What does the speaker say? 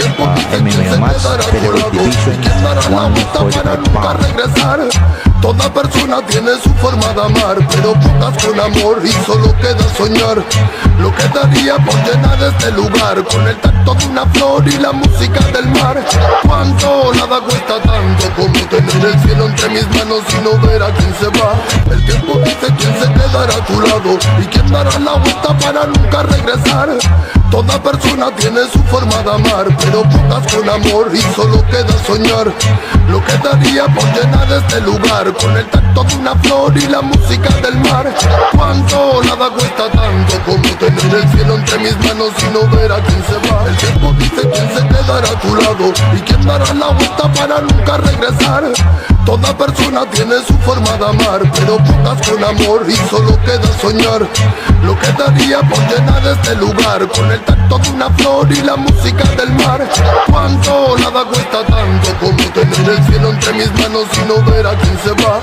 MMA Max, Featherweight Division, 145 pounds. Toda persona tiene su forma de amar, pero pocas con amor y solo queda soñar. Lo que daría por llenar este lugar con el tacto de una flor y la música del mar. Cuánto nada cuesta tanto como tener el cielo entre mis manos y no ver a quién se va. El tiempo dice quién se quedará a tu lado y quién dará la vuelta para nunca regresar. Toda persona tiene su forma de amar, pero pocas con amor y solo queda soñar. Lo que daría por llenar este lugar con el tacto de una flor y la música del mar. Cuánto nada cuesta tanto como tener el cielo entre mis manos y no ver a quién se va. El tiempo dice quién se quedará a tu lado y quién dará la vuelta para nunca regresar. Toda persona tiene su forma de amar, pero pocas con amor y solo queda soñar. Lo que daría por llenar este lugar con el tacto de una flor y la música del mar. Cuánto nada cuesta tanto como tener el cielo entre mis manos y no ver a quién se va.